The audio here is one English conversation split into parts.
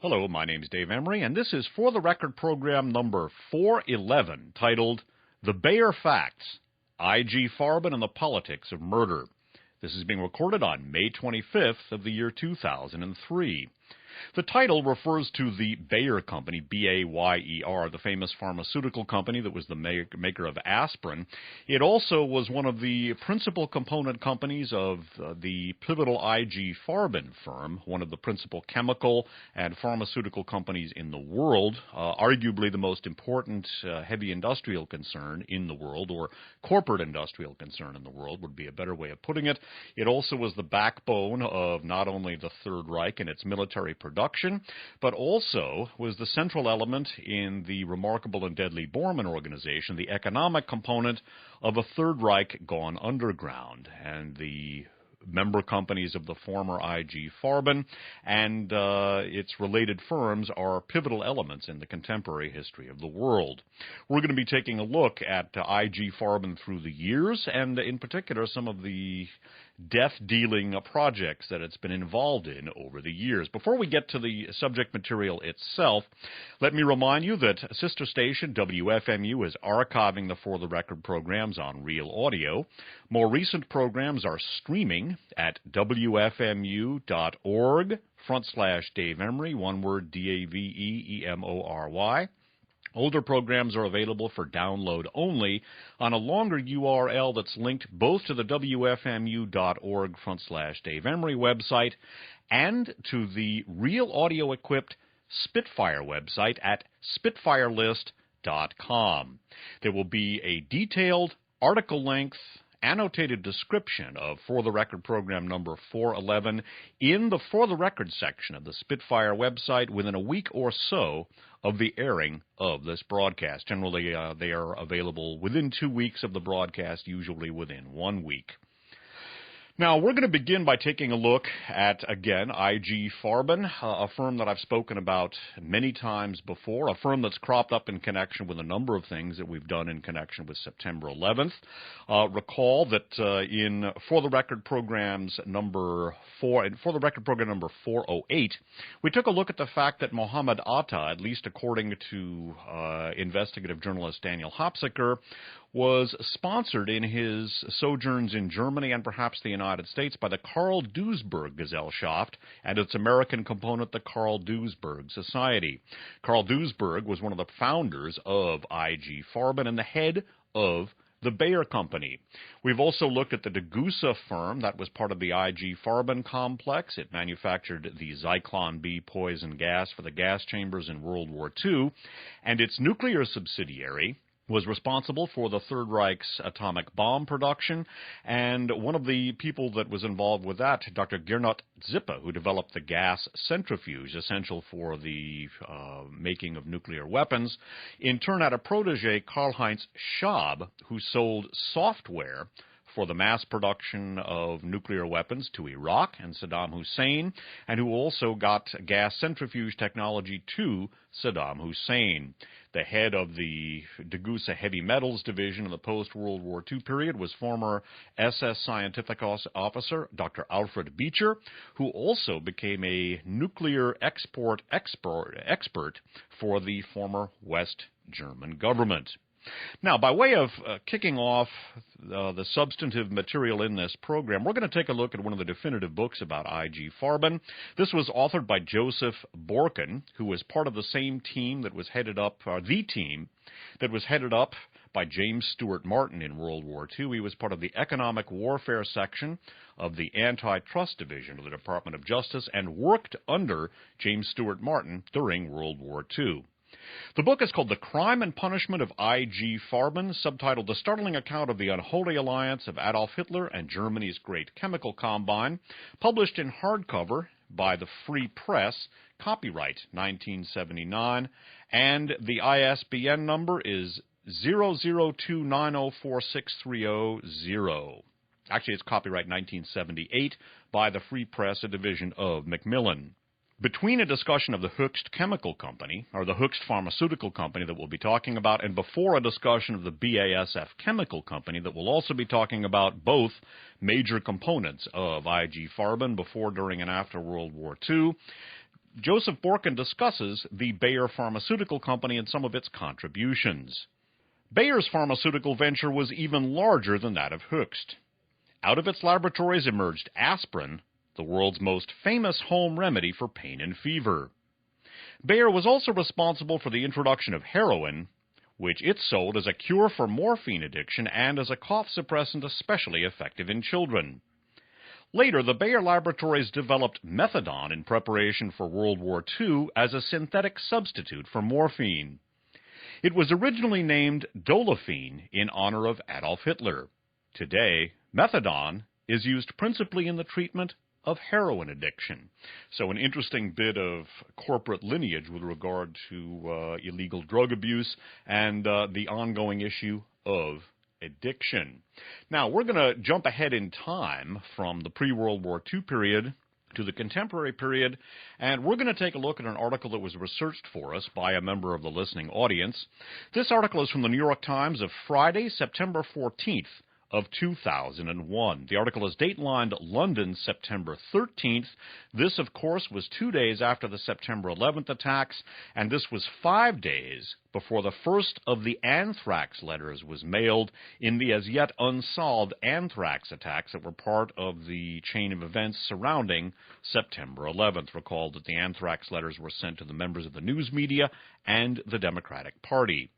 Hello, my name is Dave Emery, and this is For the Record program number 411, titled The Bayer Facts, IG Farben and the Politics of Murder. This is being recorded on May 25th of the year 2003. The title refers to the Bayer Company, B-A-Y-E-R, the famous pharmaceutical company that was the maker of aspirin. It also was one of the principal component companies of the pivotal IG Farben firm, one of the principal chemical and pharmaceutical companies in the world, arguably the most important heavy industrial concern in the world, or corporate industrial concern in the world would be a better way of putting it. It also was the backbone of not only the Third Reich and its military production, but also was the central element in the remarkable and deadly Borman organization, the economic component of a Third Reich gone underground, and the member companies of the former IG Farben and its related firms are pivotal elements in the contemporary history of the world. We're going to be taking a look at IG Farben through the years, and in particular some of the death-dealing projects that it's been involved in over the years. Before we get to the subject material itself, let me remind you that sister station WFMU is archiving the For the Record programs on Real Audio. More recent programs are streaming at wfmu.org/Dave Emery, one word DAVEEMORY. Older programs are available for download only on a longer URL that's linked both to the wfmu.org/Dave Emery website and to the Real Audio equipped Spitfire website at spitfirelist.com. There will be a detailed article-length annotated description of For the Record program number 411 in the For the Record section of the Spitfire website within a week or so of the airing of this broadcast. Generally, they are available within 2 weeks of the broadcast, usually within 1 week. Now, we're going to begin by taking a look at, again, IG Farben, a firm that I've spoken about many times before, a firm that's cropped up in connection with a number of things that we've done in connection with September 11th. Recall that in For the Record programs number 4, and For the Record program number 408, we took a look at the fact that Mohammed Atta, at least according to investigative journalist Daniel Hopsicker, was sponsored in his sojourns in Germany and perhaps the United States by the Karl Duisberg Gesellschaft and its American component, the Karl Duisberg Society. Karl Duisberg was one of the founders of IG Farben and the head of the Bayer Company. We've also looked at the Degussa firm that was part of the IG Farben complex. It manufactured the Zyklon B poison gas for the gas chambers in World War II, and its nuclear subsidiary was responsible for the Third Reich's atomic bomb production, and one of the people that was involved with that, Dr. Gernot Zippe, who developed the gas centrifuge essential for the making of nuclear weapons, in turn had a protege, Karl-Heinz Schaab, who sold software for the mass production of nuclear weapons to Iraq and Saddam Hussein, and who also got gas centrifuge technology to Saddam Hussein. The head of the Degussa Heavy Metals Division in the post-World War II period was former SS scientific officer Dr. Alfred Beecher, who also became a nuclear expert for the former West German government. Now, by way of kicking off the substantive material in this program, we're going to take a look at one of the definitive books about IG Farben. This was authored by Joseph Borken, who was part of the same team that was headed up, the team that was headed up by James Stewart Martin in World War II. He was part of the Economic Warfare section of the Antitrust Division of the Department of Justice and worked under James Stewart Martin during World War II. The book is called The Crime and Punishment of IG Farben, subtitled The Startling Account of the Unholy Alliance of Adolf Hitler and Germany's Great Chemical Combine, published in hardcover by the Free Press, copyright 1979, and the ISBN number is 0029046300. Actually, it's copyright 1978 by the Free Press, a division of Macmillan. Between a discussion of the Höchst Chemical Company, or the Höchst Pharmaceutical Company that we'll be talking about, and before a discussion of the BASF Chemical Company that we'll also be talking about, both major components of IG Farben before, during, and after World War II, Joseph Borman discusses the Bayer Pharmaceutical Company and some of its contributions. Bayer's pharmaceutical venture was even larger than that of Höchst. Out of its laboratories emerged aspirin, the world's most famous home remedy for pain and fever. Bayer was also responsible for the introduction of heroin, which it sold as a cure for morphine addiction and as a cough suppressant especially effective in children. Later, the Bayer laboratories developed methadone in preparation for World War II as a synthetic substitute for morphine. It was originally named Dolafine in honor of Adolf Hitler. Today, methadone is used principally in the treatment of heroin addiction. So an interesting bit of corporate lineage with regard to illegal drug abuse and the ongoing issue of addiction. Now, we're going to jump ahead in time from the pre-World War II period to the contemporary period, and we're going to take a look at an article that was researched for us by a member of the listening audience. This article is from the New York Times of Friday, September 14th of 2001. The article is date-lined London, September 13th. This, of course, was 2 days after the September 11th attacks, and this was 5 days before the first of the Anthrax letters was mailed in the as-yet unsolved Anthrax attacks that were part of the chain of events surrounding September 11th. Recall that the Anthrax letters were sent to the members of the news media and the Democratic Party.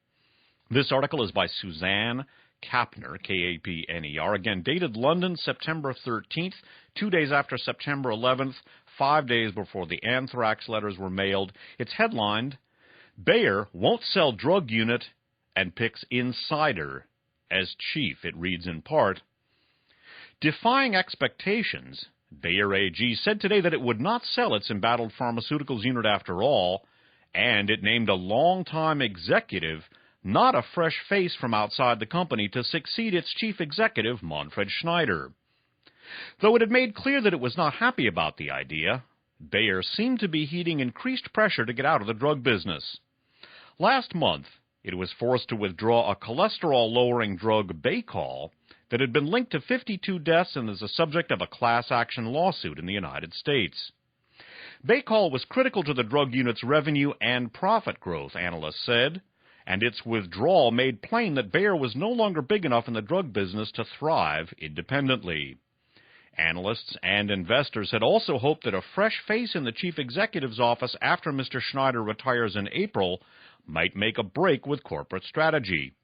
This article is by Suzanne Kapner, K-A-P-N-E-R, again dated London, September 13th, 2 days after September 11th, 5 days before the Anthrax letters were mailed. It's headlined, Bayer Won't Sell Drug Unit and Picks Insider as Chief. It reads in part, defying expectations, Bayer AG said today that it would not sell its embattled pharmaceuticals unit after all, and it named a longtime executive, not a fresh face from outside the company, to succeed its chief executive, Manfred Schneider. Though it had made clear that it was not happy about the idea, Bayer seemed to be heeding increased pressure to get out of the drug business. Last month, it was forced to withdraw a cholesterol-lowering drug, Baycol, that had been linked to 52 deaths and is the subject of a class action lawsuit in the United States. Baycol was critical to the drug unit's revenue and profit growth, analysts said, and its withdrawal made plain that Bayer was no longer big enough in the drug business to thrive independently. Analysts and investors had also hoped that a fresh face in the chief executive's office after Mr. Schneider retires in April might make a break with corporate strategy.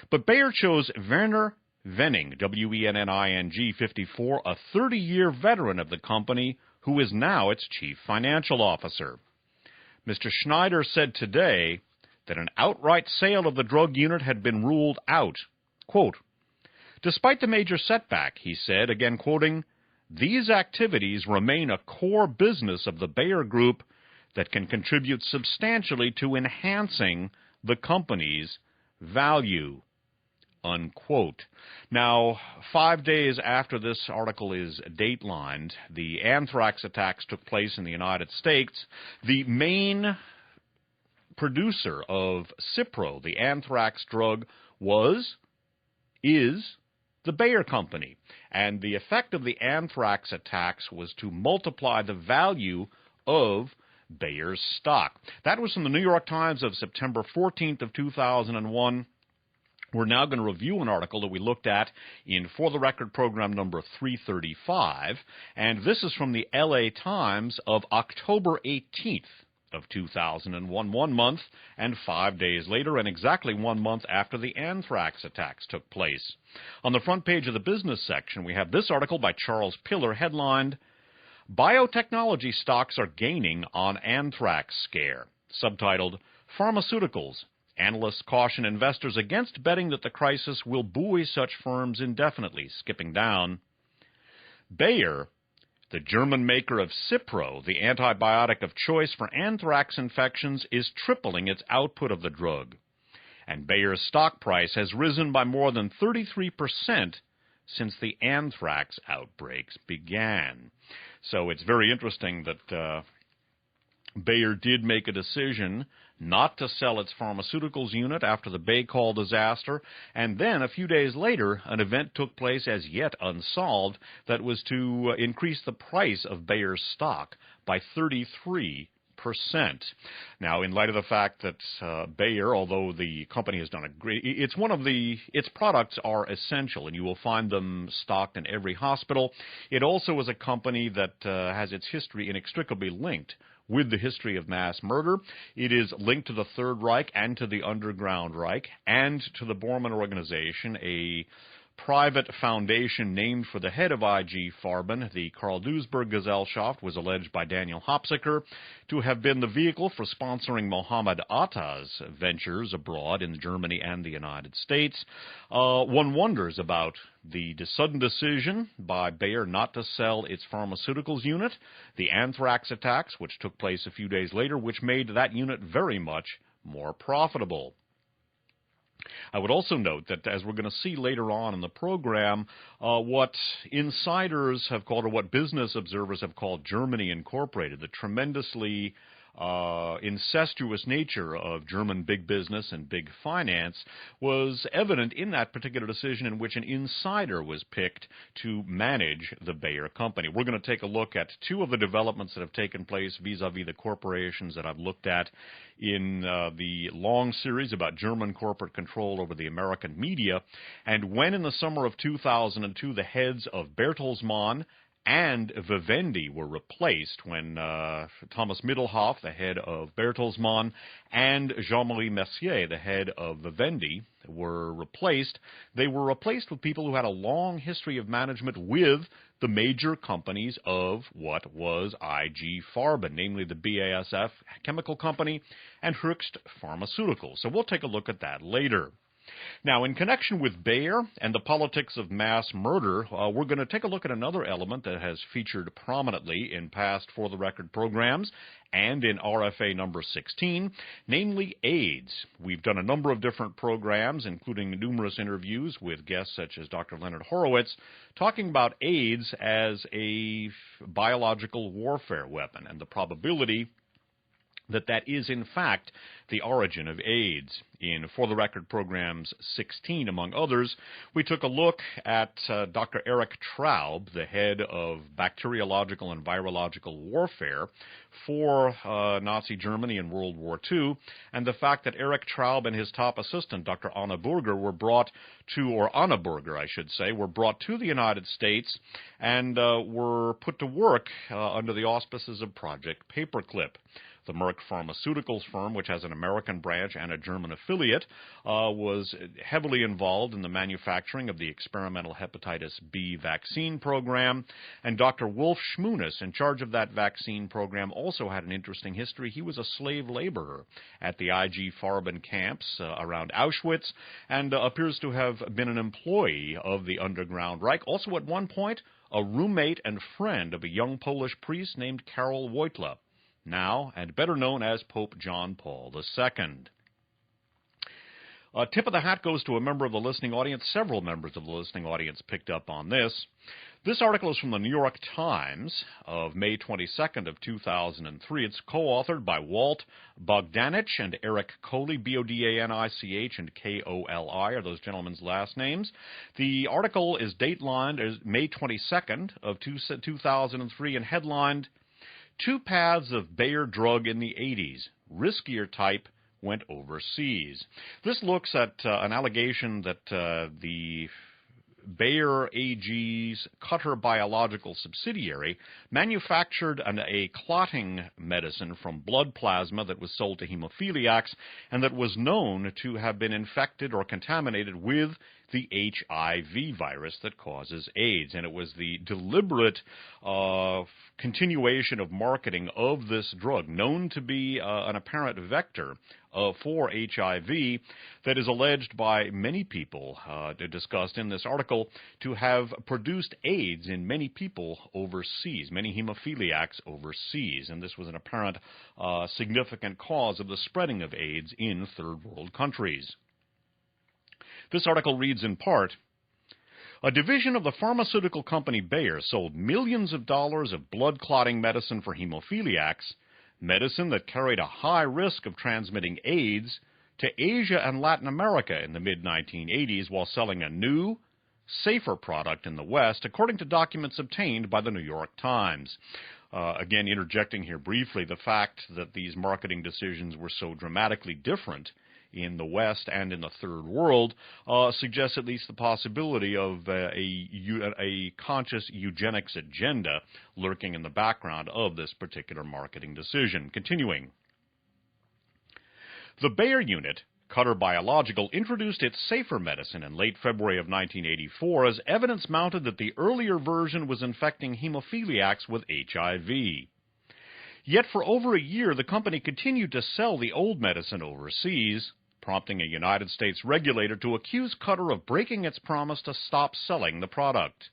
But Bayer chose Werner Wenning, W-E-N-N-I-N-G, 54, a 30-year veteran of the company, who is now its chief financial officer. Mr. Schneider said today that an outright sale of the drug unit had been ruled out. Quote, despite the major setback, he said, again quoting, these activities remain a core business of the Bayer Group that can contribute substantially to enhancing the company's value. Unquote. Now, 5 days after this article is datelined, the Anthrax attacks took place in the United States. The main producer of Cipro, the anthrax drug, is the Bayer Company. And the effect of the anthrax attacks was to multiply the value of Bayer's stock. That was from the New York Times of September 14th of 2001. We're now going to review an article that we looked at in For the Record program number 335, and this is from the LA Times of October 18th. Of 2001, 1 month and 5 days later, and exactly 1 month after the anthrax attacks took place. On the front page of the business section, we have this article by Charles Pillar headlined, Biotechnology Stocks Are Gaining on Anthrax Scare, subtitled, Pharmaceuticals. Analysts caution investors against betting that the crisis will buoy such firms indefinitely, skipping down. Bayer, the German maker of Cipro, the antibiotic of choice for anthrax infections, is tripling its output of the drug. And Bayer's stock price has risen by more than 33% since the anthrax outbreaks began. So it's very interesting that Bayer did make a decision not to sell its pharmaceuticals unit after the Baycol disaster, and then a few days later an event took place as yet unsolved that was to increase the price of Bayer's stock by 33%. Now, in light of the fact that Bayer, although the company has done a great, its products are essential, and you will find them stocked in every hospital. It also is a company that has its history inextricably linked with the history of mass murder. It is linked to the Third Reich and to the Underground Reich and to the Borman organization, a private foundation named for the head of IG Farben. The Karl Duisberg Gesellschaft was alleged by Daniel Hopsicker to have been the vehicle for sponsoring Mohammed Atta's ventures abroad in Germany and the United States. One wonders about the sudden decision by Bayer not to sell its pharmaceuticals unit, the Anthrax attacks, which took place a few days later, which made that unit very much more profitable. I would also note that, as we're going to see later on in the program, what insiders have called, or what business observers have called, Germany Incorporated, the tremendously incestuous nature of German big business and big finance, was evident in that particular decision in which an insider was picked to manage the Bayer company. We're going to take a look at two of the developments that have taken place vis-a-vis the corporations that I've looked at in the long series about German corporate control over the American media, and when in the summer of 2002 the heads of Bertelsmann and Vivendi were replaced, when Thomas Middelhoff, the head of Bertelsmann, and Jean-Marie Messier, the head of Vivendi, were replaced. They were replaced with people who had a long history of management with the major companies of what was IG Farben, namely the BASF Chemical Company and Höchst Pharmaceuticals. So we'll take a look at that later. Now, in connection with Bayer and the politics of mass murder, we're going to take a look at another element that has featured prominently in past For the Record programs and in RFA number 16, namely AIDS. We've done a number of different programs, including numerous interviews with guests such as Dr. Leonard Horowitz, talking about AIDS as a biological warfare weapon and the probability that that is, in fact, the origin of AIDS. In For the Record programs 16, among others, we took a look at Dr. Erich Traub, the head of bacteriological and virological warfare for Nazi Germany in World War II, and the fact that Erich Traub and his top assistant, Dr. Anna Burger, were brought to, or Anna Burger, I should say, were brought to the United States and were put to work under the auspices of Project Paperclip. The Merck Pharmaceuticals firm, which has an American branch and a German affiliate, was heavily involved in the manufacturing of the experimental hepatitis B vaccine program. And Dr. Wolf Schmunis, in charge of that vaccine program, also had an interesting history. He was a slave laborer at the IG Farben camps around Auschwitz and appears to have been an employee of the Underground Reich. Also, at one point, a roommate and friend of a young Polish priest named Karol Wojtyla, now and better known as Pope John Paul II. A tip of the hat goes to a member of the listening audience. Several members of the listening audience picked up on this. This article is from the New York Times of May 22nd of 2003. It's co-authored by Walt Bogdanich and Eric Coley, Bodanich and Koli are those gentlemen's last names. The article is datelined as May 22nd of 2003 and headlined, "Two Paths of Bayer Drug in the 80s. Riskier type went overseas." This looks at an allegation that the Bayer AG's Cutter Biological subsidiary manufactured a clotting medicine from blood plasma that was sold to hemophiliacs and that was known to have been infected or contaminated with the HIV virus that causes AIDS. And it was the deliberate continuation of marketing of this drug, known to be an apparent vector for HIV, that is alleged by many people discussed in this article to have produced AIDS in many people overseas, many hemophiliacs overseas. And this was an apparent significant cause of the spreading of AIDS in third world countries. This article reads in part, "A division of the pharmaceutical company Bayer sold millions of dollars of blood-clotting medicine for hemophiliacs, medicine that carried a high risk of transmitting AIDS, to Asia and Latin America in the mid-1980s while selling a new, safer product in the West, according to documents obtained by the New York Times." Again, interjecting here briefly, the fact that these marketing decisions were so dramatically different in the West and in the Third World suggests at least the possibility of a conscious eugenics agenda lurking in the background of this particular marketing decision. Continuing. The Bayer unit, Cutter Biological, introduced its safer medicine in late February of 1984 as evidence mounted that the earlier version was infecting hemophiliacs with HIV. Yet for over a year, the company continued to sell the old medicine overseas, prompting a United States regulator to accuse Cutter of breaking its promise to stop selling the product.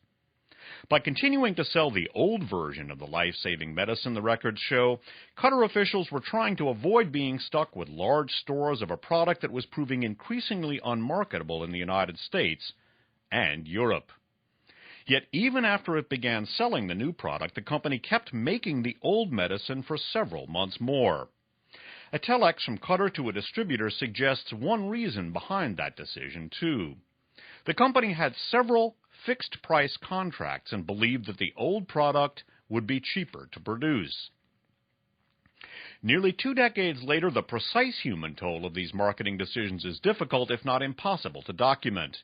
By continuing to sell the old version of the life-saving medicine, the records show, Cutter officials were trying to avoid being stuck with large stores of a product that was proving increasingly unmarketable in the United States and Europe. Yet even after it began selling the new product, the company kept making the old medicine for several months more. A telex from Cutter to a distributor suggests one reason behind that decision, too. The company had several fixed-price contracts and believed that the old product would be cheaper to produce. Nearly 2 decades later, the precise human toll of these marketing decisions is difficult, if not impossible, to document.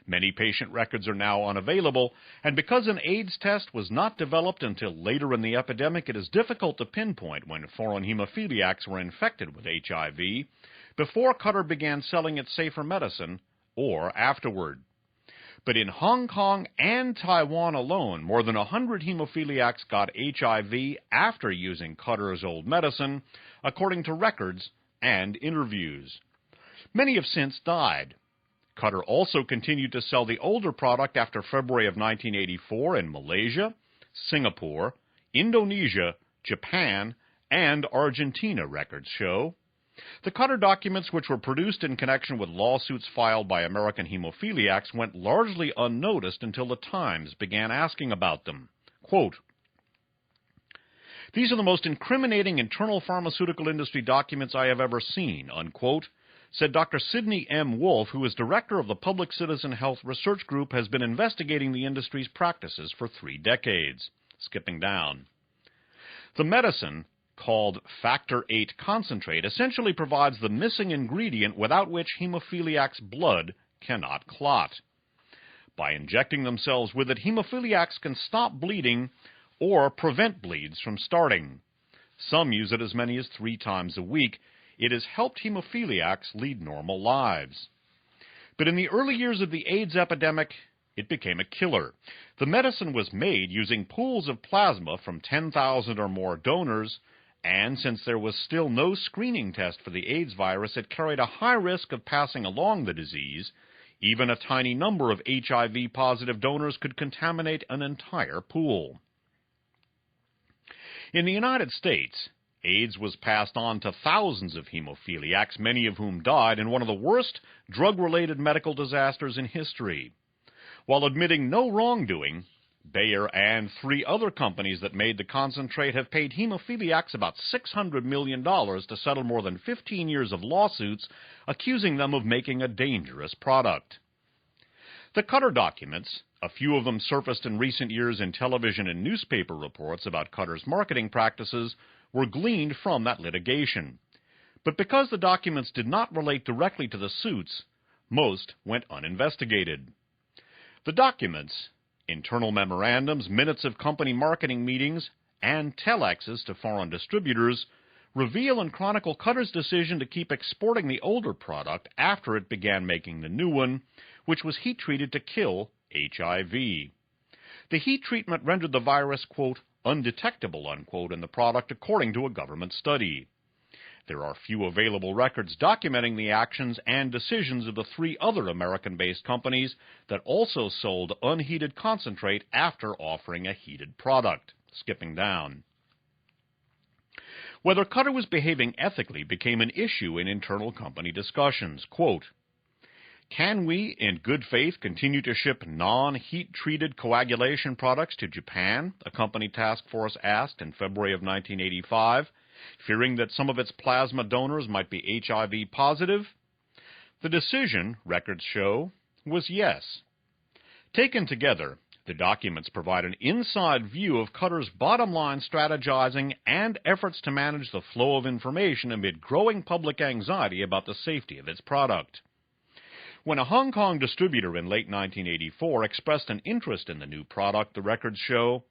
Many patient records are now unavailable, and because an AIDS test was not developed until later in the epidemic, it is difficult to pinpoint when foreign hemophiliacs were infected with HIV, before Cutter began selling its safer medicine, or afterward. But in Hong Kong and Taiwan alone, more than 100 hemophiliacs got HIV after using Cutter's old medicine, according to records and interviews. Many have since died. Cutter also continued to sell the older product after February of 1984 in Malaysia, Singapore, Indonesia, Japan, and Argentina, records show. The Cutter documents, which were produced in connection with lawsuits filed by American hemophiliacs, went largely unnoticed until the Times began asking about them. Quote, "These are the most incriminating internal pharmaceutical industry documents I have ever seen," unquote, said Dr. Sidney M. Wolf, who is director of the Public Citizen Health Research Group, has been investigating the industry's practices for 3 decades. Skipping down. The medicine, called Factor VIII concentrate, essentially provides the missing ingredient without which hemophiliacs' blood cannot clot. By injecting themselves with it, hemophiliacs can stop bleeding or prevent bleeds from starting. Some use it as many as 3 times a week. It has helped hemophiliacs lead normal lives. But in the early years of the AIDS epidemic, it became a killer. The medicine was made using pools of plasma from 10,000 or more donors, and since there was still no screening test for the AIDS virus, it carried a high risk of passing along the disease. Even a tiny number of HIV-positive donors could contaminate an entire pool. In the United States, AIDS was passed on to thousands of hemophiliacs, many of whom died in one of the worst drug-related medical disasters in history. While admitting no wrongdoing, Bayer and 3 other companies that made the concentrate have paid hemophiliacs about $600 million to settle more than 15 years of lawsuits accusing them of making a dangerous product. The Cutter documents, a few of them surfaced in recent years in television and newspaper reports about Cutter's marketing practices, were gleaned from that litigation. But because the documents did not relate directly to the suits, most went uninvestigated. The documents, internal memorandums, minutes of company marketing meetings, and telexes to foreign distributors, reveal and chronicle Cutter's decision to keep exporting the older product after it began making the new one, which was heat-treated to kill HIV. The heat treatment rendered the virus, quote, undetectable, unquote, in the product, according to a government study. There are few available records documenting the actions and decisions of the 3 other American-based companies that also sold unheated concentrate after offering a heated product. Skipping down. Whether Cutter was behaving ethically became an issue in internal company discussions. Quote, "Can we, in good faith, continue to ship non-heat-treated coagulation products to Japan?" a company task force asked in February of 1985, fearing that some of its plasma donors might be HIV positive. The decision, records show, was yes. Taken together, The documents provide an inside view of Qatar's bottom-line strategizing and efforts to manage the flow of information amid growing public anxiety about the safety of its product. When a Hong Kong distributor in late 1984 expressed an interest in the new product, the records show,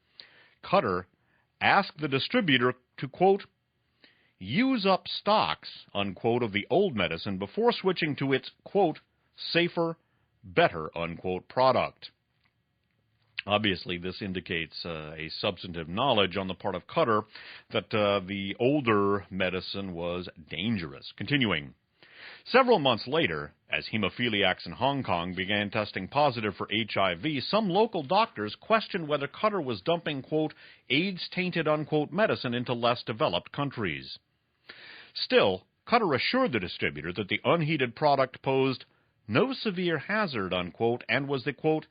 Qatar asked the distributor to, quote, use up stocks, unquote, of the old medicine before switching to its, quote, safer, better, unquote, product. Obviously, this indicates a substantive knowledge on the part of Qatar that the older medicine was dangerous. Continuing. Several months later, as hemophiliacs in Hong Kong began testing positive for HIV, some local doctors questioned whether Qatar was dumping, quote, AIDS-tainted, unquote, medicine into less developed countries. Still, Qatar assured the distributor that the unheated product posed no severe hazard, unquote, and was the, quote,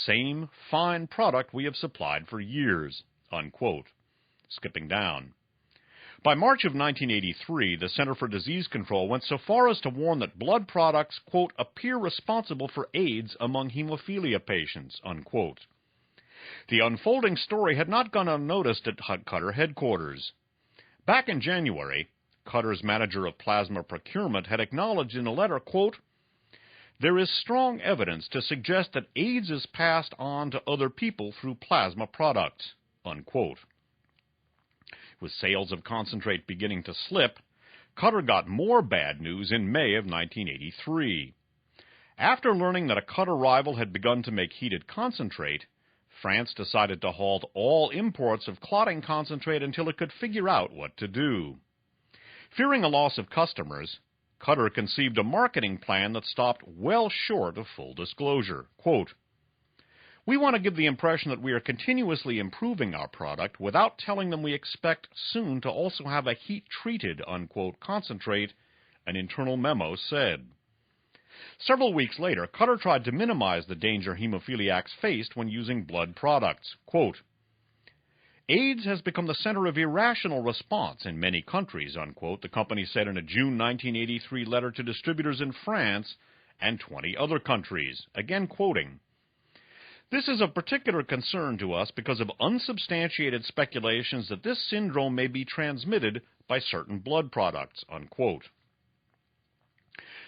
same fine product we have supplied for years, unquote. Skipping down. By March of 1983, the Center for Disease Control went so far as to warn that blood products, quote, appear responsible for AIDS among hemophilia patients, unquote. The unfolding story had not gone unnoticed at Qatar headquarters. Back in January, Qatar's manager of plasma procurement had acknowledged in a letter, quote, there is strong evidence to suggest that AIDS is passed on to other people through plasma products, unquote. With sales of concentrate beginning to slip, Qatar got more bad news in May of 1983. After learning that a Qatar rival had begun to make heated concentrate, France decided to halt all imports of clotting concentrate until it could figure out what to do. Fearing a loss of customers, Qatar conceived a marketing plan that stopped well short of full disclosure. Quote, we want to give the impression that we are continuously improving our product without telling them we expect soon to also have a heat-treated, unquote, concentrate, an internal memo said. Several weeks later, Qatar tried to minimize the danger hemophiliacs faced when using blood products. Quote, AIDS has become the center of irrational response in many countries, unquote, the company said in a June 1983 letter to distributors in France and 20 other countries. Again quoting, this is of particular concern to us because of unsubstantiated speculations that this syndrome may be transmitted by certain blood products, unquote.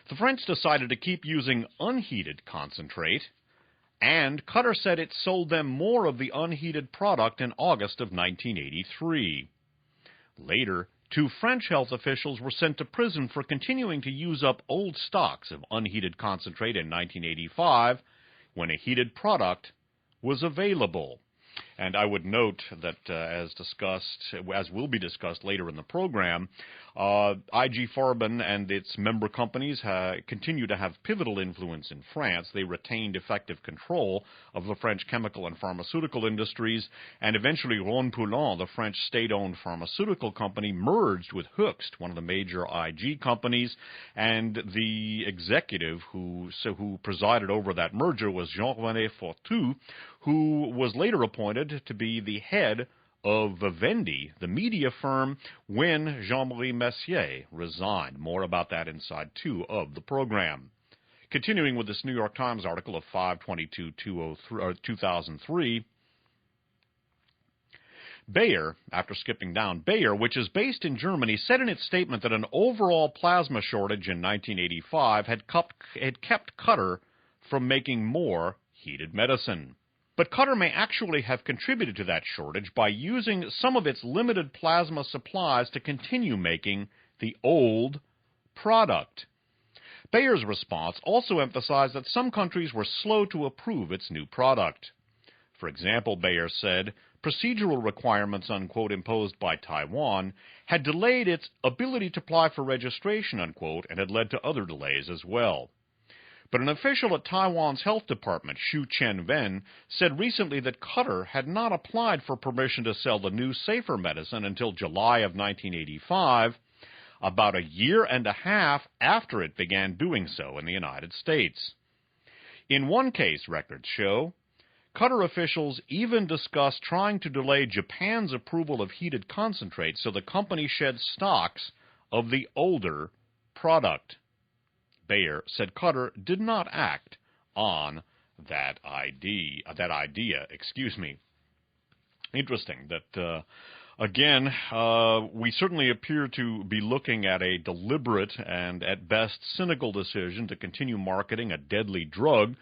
The French decided to keep using unheated concentrate, and Qatar said it sold them more of the unheated product in August of 1983. Later, 2 French health officials were sent to prison for continuing to use up old stocks of unheated concentrate in 1985 when a heated product was available. And I would note that, as will be discussed later in the program, IG Farben and its member companies continue to have pivotal influence in France. They retained effective control of the French chemical and pharmaceutical industries, and eventually Ronpoulin, the French state-owned pharmaceutical company, merged with Hoechst, one of the major IG companies, and the executive who presided over that merger was Jean-René Fortu, who was later appointed to be the head of Vivendi, the media firm, when Jean-Marie Messier resigned. More about that inside 2 of the program. Continuing with this New York Times article of 5/22/2003, Bayer, after skipping down, Bayer, which is based in Germany, said in its statement that an overall plasma shortage in 1985 had kept Qatar from making more heated medicine. But Qatar may actually have contributed to that shortage by using some of its limited plasma supplies to continue making the old product. Bayer's response also emphasized that some countries were slow to approve its new product. For example, Bayer said, procedural requirements, unquote, imposed by Taiwan had delayed its ability to apply for registration, unquote, and had led to other delays as well. But an official at Taiwan's health department, Xu Chen-ven, said recently that Qatar had not applied for permission to sell the new safer medicine until July of 1985, about a year and a half after it began doing so in the United States. In one case, records show, Qatar officials even discussed trying to delay Japan's approval of heated concentrate so the company shed stocks of the older product. Bayer said Qatar did not act on that idea. Excuse me. Interesting that, again, we certainly appear to be looking at a deliberate and, at best, cynical decision to continue marketing a deadly drug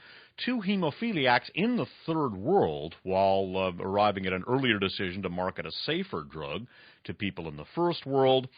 to hemophiliacs in the third world while arriving at an earlier decision to market a safer drug to people in the first world.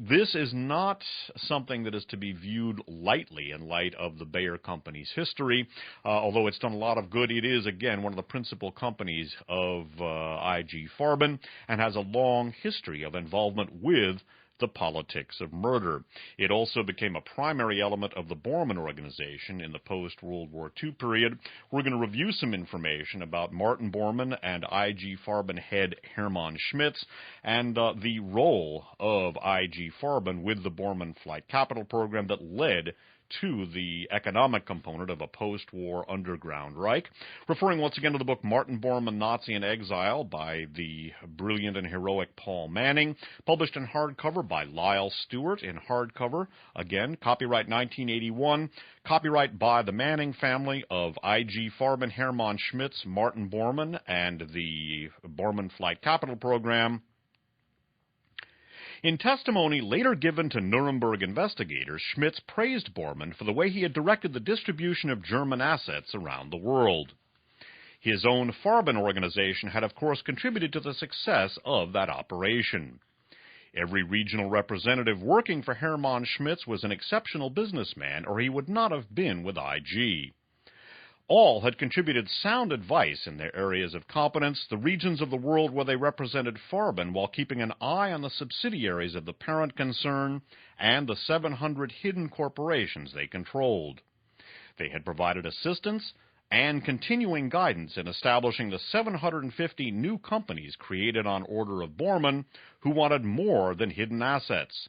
This is not something that is to be viewed lightly in light of the Bayer Company's history. Although it's done a lot of good, it is, again, one of the principal companies of IG Farben and has a long history of involvement with the politics of murder. It also became a primary element of the Borman organization in the post-World War II period. We're going to review some information about Martin Bormann and IG Farben head Hermann Schmitz and the role of IG Farben with the Borman flight capital program that led to the economic component of a post-war underground Reich. Referring once again to the book Martin Bormann, Nazi in Exile by the brilliant and heroic Paul Manning, published in hardcover by Lyle Stewart in hardcover. Again, copyright 1981, copyright by the Manning family of IG Farben, Hermann Schmitz, Martin Bormann, and the Borman Flight Capital Program. In testimony later given to Nuremberg investigators, Schmitz praised Bormann for the way he had directed the distribution of German assets around the world. His own Farben organization had, of course, contributed to the success of that operation. Every regional representative working for Hermann Schmitz was an exceptional businessman, or he would not have been with IG. All had contributed sound advice in their areas of competence, the regions of the world where they represented Farben, while keeping an eye on the subsidiaries of the parent concern and the 700 hidden corporations they controlled. They had provided assistance and continuing guidance in establishing the 750 new companies created on order of Bormann, who wanted more than hidden assets.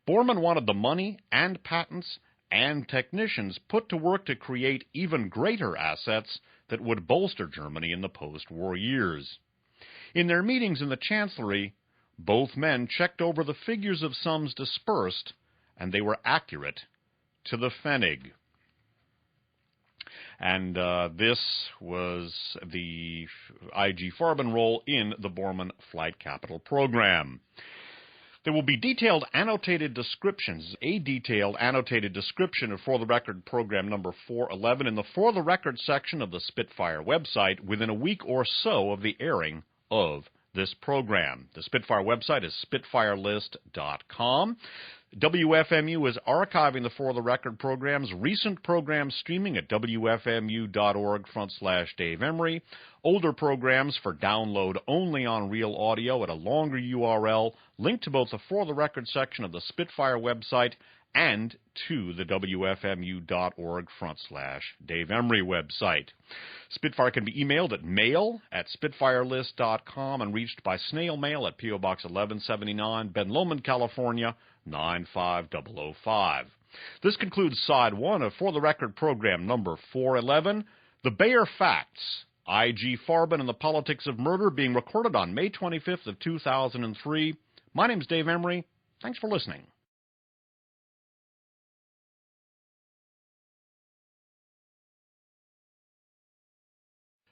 Bormann wanted the money and patents and technicians put to work to create even greater assets that would bolster Germany in the post-war years. In their meetings in the Chancellery, both men checked over the figures of sums dispersed, and they were accurate to the pfennig. And this was the IG Farben role in the Borman Flight Capital Program. There will be detailed annotated descriptions, a detailed annotated description of For the Record program number 411 in the For the Record section of the Spitfire website within a week or so of the airing of this program. The Spitfire website is spitfirelist.com. WFMU is archiving the For the Record program's recent program streaming at wfmu.org/Dave Emery. Older programs for download only on Real Audio at a longer URL linked to both the For the Record section of the Spitfire website and to the wfmu.org/Dave Emery website. Spitfire can be emailed at mail@spitfirelist.com and reached by snail mail at P.O. Box 1179, Ben Lomond, California, 95005. This concludes Side 1 of For the Record program number 411, The Bayer Facts, IG Farben and the Politics of Murder, being recorded on May 25th of 2003. My name's Dave Emery. Thanks for listening.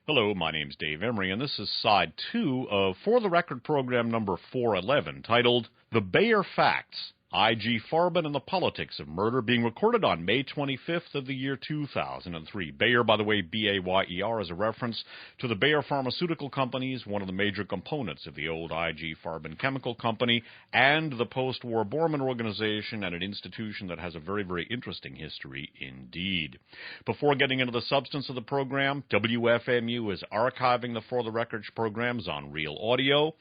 Hello, my name's Dave Emery, and this is Side 2 of For the Record program number 411, titled The Bayer Facts, IG Farben and the Politics of Murder, being recorded on May 25th of the year 2003. Bayer, by the way, B-A-Y-E-R, is a reference to the Bayer Pharmaceutical Companies, one of the major components of the old IG Farben Chemical Company, and the post-war Borman organization, and an institution that has a very, very interesting history indeed. Before getting into the substance of the program, WFMU is archiving the For the Records programs on Real Audio.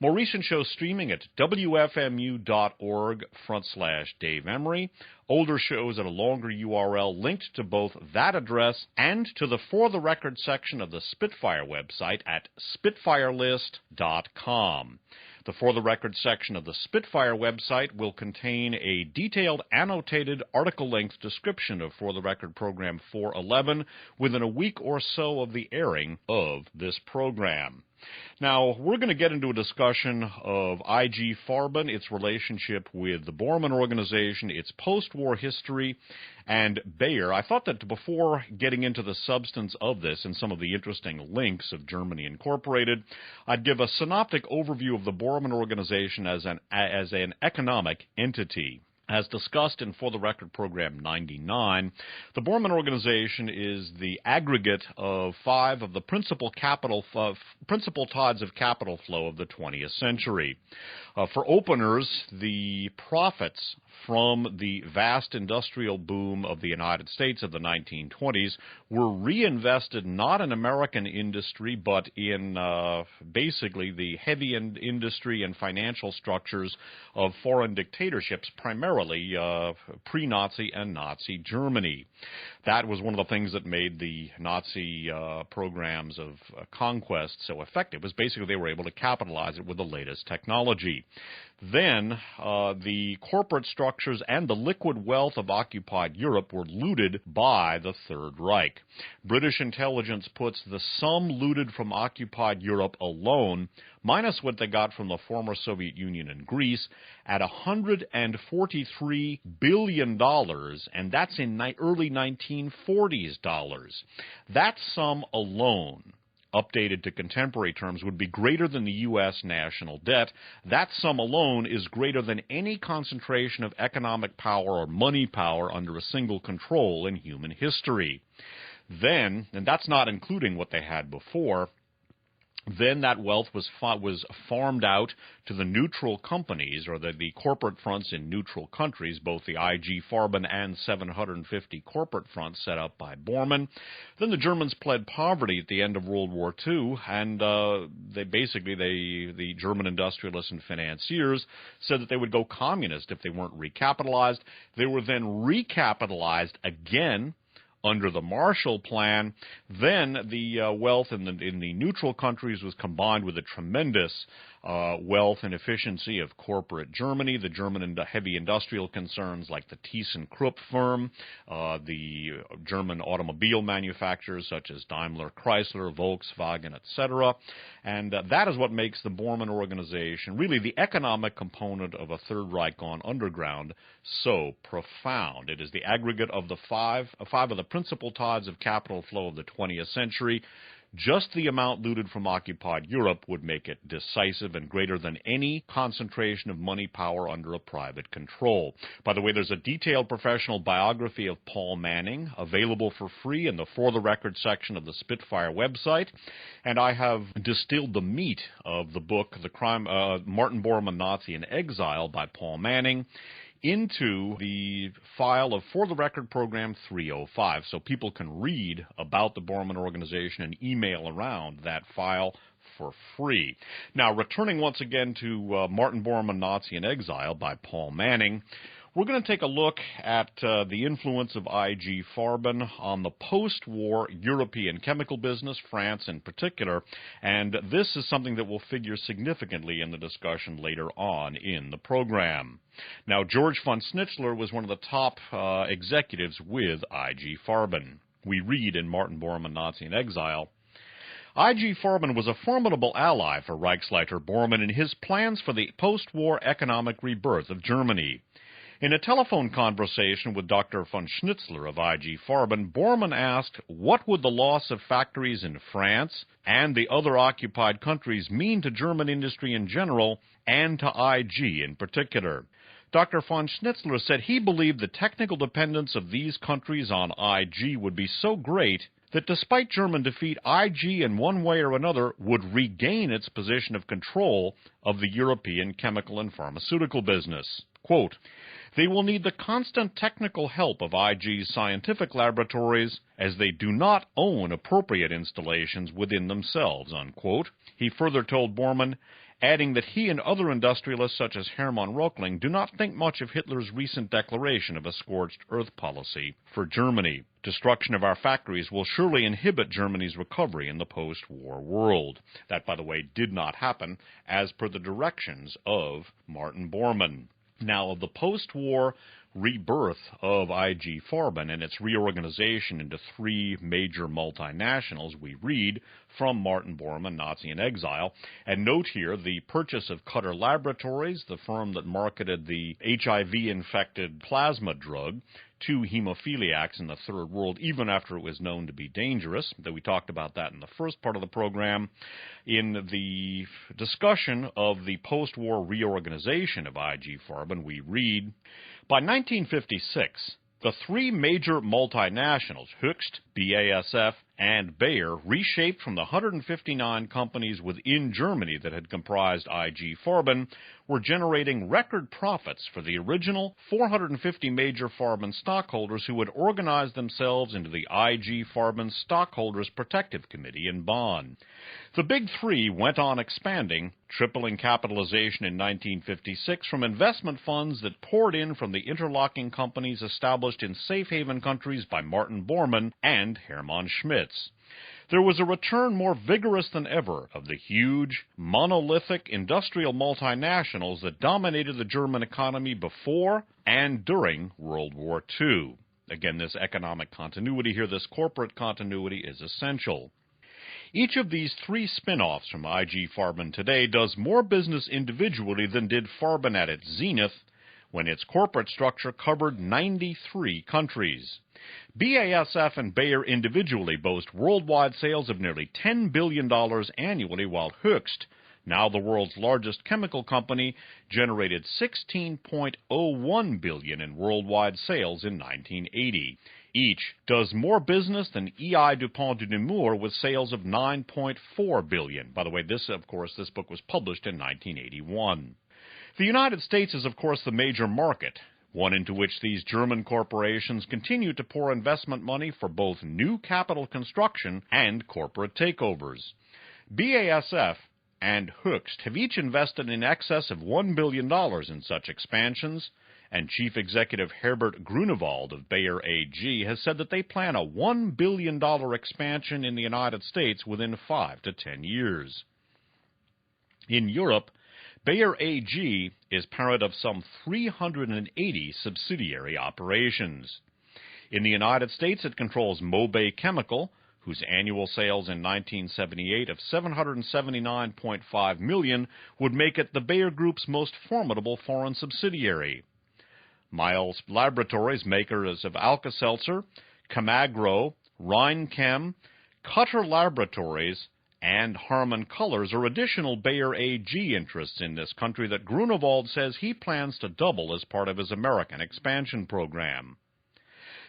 More recent shows streaming at wfmu.org/Dave Emery. Older shows at a longer URL linked to both that address and to the For the Record section of the Spitfire website at spitfirelist.com. The For the Record section of the Spitfire website will contain a detailed annotated article-length description of For the Record program 411 within a week or so of the airing of this program. Now, we're going to get into a discussion of IG Farben, its relationship with the Borman organization, its post-war history, and Bayer. I thought that before getting into the substance of this and some of the interesting links of Germany Incorporated, I'd give a synoptic overview of the Borman organization as an economic entity. As discussed in For the Record Program 99, the Borman organization is the aggregate of 5 of the principal tides of capital flow of the 20th century. For openers, the profits from the vast industrial boom of the United States of the 1920s were reinvested not in American industry, but in basically the heavy industry and financial structures of foreign dictatorships, primarily pre-Nazi and Nazi Germany. That was one of the things that made the Nazi programs of conquest so effective, was basically they were able to capitalize it with the latest technology. Then the corporate structures and the liquid wealth of occupied Europe were looted by the Third Reich. British intelligence puts the sum looted from occupied Europe alone, minus what they got from the former Soviet Union and Greece, at $143 billion, and that's in early 1940s dollars. That sum alone, updated to contemporary terms, would be greater than the U.S. national debt. That sum alone is greater than any concentration of economic power or money power under a single control in human history. Then, and that's not including what they had before, then that wealth was farmed out to the neutral companies, or the corporate fronts in neutral countries, both the IG Farben and 750 corporate fronts set up by Borman. Then the Germans pled poverty at the end of World War II, and the German industrialists and financiers said that they would go communist if they weren't recapitalized. They were then recapitalized again under the Marshall Plan. Then the wealth in the neutral countries was combined with a tremendous wealth and efficiency of corporate Germany, the German heavy industrial concerns like the ThyssenKrupp firm, the German automobile manufacturers such as Daimler, Chrysler, Volkswagen, etc. And that is what makes the Borman organization, really the economic component of a Third Reich gone underground, so profound. It is the aggregate of the five of the principal tides of capital flow of the 20th century. Just the amount looted from occupied Europe would make it decisive and greater than any concentration of money power under a private control. By the way, there's a detailed professional biography of Paul Manning available for free in the For the Record section of the Spitfire website, and I have distilled the meat of the book, Martin Bormann, Nazi in Exile by Paul Manning, into the file of For the Record Program 305, so people can read about the Borman organization and email around that file for free. Now, returning once again to Martin Bormann, Nazi in Exile by Paul Manning, we're going to take a look at the influence of IG Farben on the post-war European chemical business, France in particular, and this is something that will figure significantly in the discussion later on in the program. Now, George von Schnitzler was one of the top executives with IG Farben. We read in Martin Bormann, Nazi in Exile, IG Farben was a formidable ally for Reichsleiter Bormann in his plans for the post-war economic rebirth of Germany. In a telephone conversation with Dr. von Schnitzler of IG Farben, Bormann asked what would the loss of factories in France and the other occupied countries mean to German industry in general and to IG in particular. Dr. von Schnitzler said he believed the technical dependence of these countries on IG would be so great that despite German defeat, IG in one way or another would regain its position of control of the European chemical and pharmaceutical business. Quote, they will need the constant technical help of IG's scientific laboratories as they do not own appropriate installations within themselves, unquote. He further told Bormann, adding that he and other industrialists such as Hermann Röchling do not think much of Hitler's recent declaration of a scorched earth policy for Germany. Destruction of our factories will surely inhibit Germany's recovery in the post-war world. That, by the way, did not happen as per the directions of Martin Bormann. Now, of the post-war rebirth of IG Farben and its reorganization into three major multinationals, we read from Martin Borman, Nazi in Exile. And note here the purchase of Cutter Laboratories, the firm that marketed the HIV-infected plasma drug to hemophiliacs in the Third World, even after it was known to be dangerous. That we talked about that in the first part of the program. In the discussion of the post-war reorganization of IG Farben, we read, by 1956, the three major multinationals, Höchst, BASF, and Bayer, reshaped from the 159 companies within Germany that had comprised IG Farben, were generating record profits for the original 450 major Farben stockholders who had organized themselves into the IG Farben Stockholders Protective Committee in Bonn. The Big Three went on expanding, tripling capitalization in 1956 from investment funds that poured in from the interlocking companies established in safe haven countries by Martin Bormann and Hermann Schmitz. There was a return more vigorous than ever of the huge, monolithic industrial multinationals that dominated the German economy before and during World War II. Again, this economic continuity here, this corporate continuity is essential. Each of these three spin-offs from IG Farben today does more business individually than did Farben at its zenith, when its corporate structure covered 93 countries. BASF and Bayer individually boast worldwide sales of nearly $10 billion annually, while Höchst, now the world's largest chemical company, generated $16.01 billion in worldwide sales in 1980. Each does more business than E.I. DuPont de Nemours with sales of $9.4 billion. By the way, this book was published in 1981. The United States is, of course, the major market, one into which these German corporations continue to pour investment money for both new capital construction and corporate takeovers. BASF and Höchst have each invested in excess of $1 billion in such expansions, and Chief Executive Herbert Grunewald of Bayer AG has said that they plan a $1 billion expansion in the United States within 5 to 10 years. In Europe, Bayer AG is parent of some 380 subsidiary operations. In the United States, it controls Mobay Chemical, whose annual sales in 1978 of $779.5 million would make it the Bayer Group's most formidable foreign subsidiary. Miles Laboratories, makers of Alka-Seltzer, Camagro, Rheinchem, Cutter Laboratories, and Harman Colors are additional Bayer AG interests in this country that Grunewald says he plans to double as part of his American expansion program.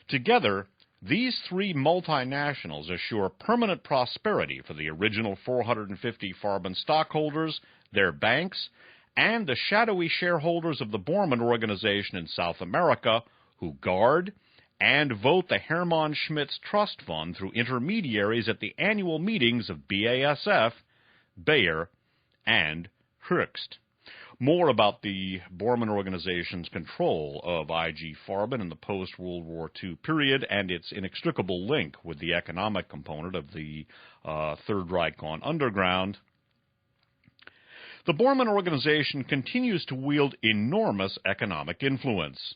Together, these three multinationals assure permanent prosperity for the original 450 Farben stockholders, their banks, and the shadowy shareholders of the Borman organization in South America, who guard and vote the Hermann Schmitz Trust Fund through intermediaries at the annual meetings of BASF, Bayer, and Höchst. More about the Borman organization's control of IG Farben in the post-World War II period and its inextricable link with the economic component of the Third Reich gone underground. The Borman organization continues to wield enormous economic influence.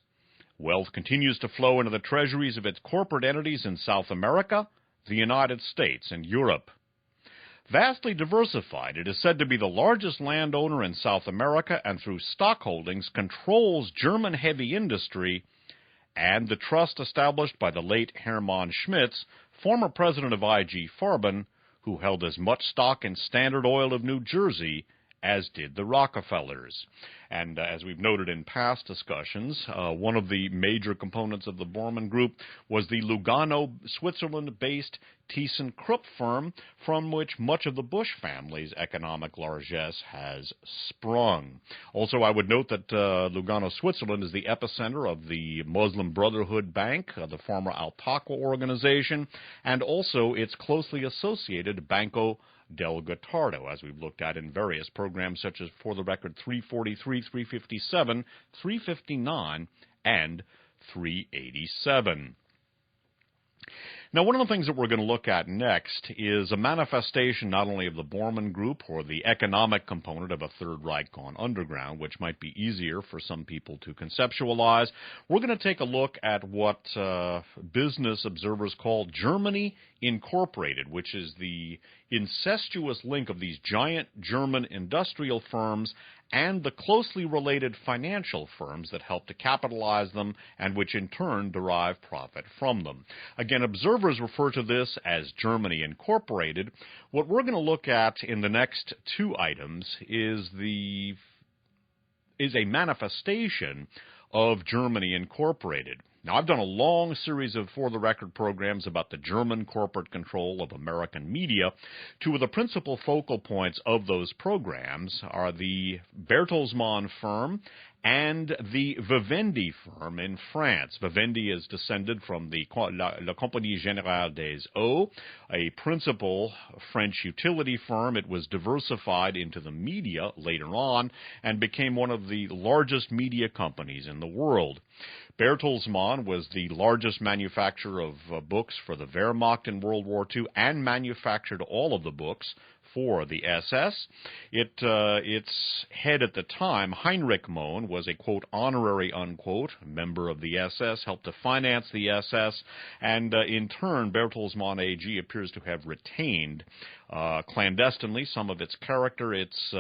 Wealth continues to flow into the treasuries of its corporate entities in South America, the United States, and Europe. Vastly diversified, it is said to be the largest landowner in South America and through stock holdings controls German heavy industry and the trust established by the late Hermann Schmitz, former president of IG Farben, who held as much stock in Standard Oil of New Jersey as did the Rockefellers. And as we've noted in past discussions, one of the major components of the Borman Group was the Lugano, Switzerland-based Thyssen-Krupp firm, from which much of the Bush family's economic largesse has sprung. Also, I would note that Lugano, Switzerland is the epicenter of the Muslim Brotherhood Bank, the former Al-Taqwa organization, and also its closely associated Banco del Gottardo, as we've looked at in various programs such as For the Record 343, 357, 359, and 387. Now, one of the things that we're going to look at next is a manifestation not only of the Borman group or the economic component of a Third Reich gone underground, which might be easier for some people to conceptualize. We're going to take a look at what business observers call Germany Incorporated, which is the incestuous link of these giant German industrial firms and the closely related financial firms that help to capitalize them and which in turn derive profit from them. Again, observers refer to this as Germany Incorporated. What we're going to look at in the next two items is a manifestation of Germany Incorporated. Now, I've done a long series of For the Record programs about the German corporate control of American media. Two of the principal focal points of those programs are the Bertelsmann firm and the Vivendi firm in France. Vivendi is descended from the La Compagnie Générale des Eaux, a principal French utility firm. It was diversified into the media later on and became one of the largest media companies in the world. Bertelsmann was the largest manufacturer of books for the Wehrmacht in World War II and manufactured all of the books for the SS. Its head at the time, Heinrich Mohn, was a, quote, honorary, unquote, member of the SS, helped to finance the SS, and in turn, Bertelsmann AG appears to have retained clandestinely some of its character. Its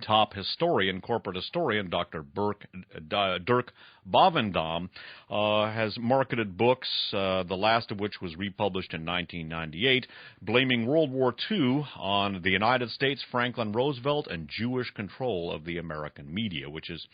top historian, corporate historian, Dr. Dirk Bovendam, has marketed books, the last of which was republished in 1998, blaming World War II on the United States, Franklin Roosevelt, and Jewish control of the American media, which is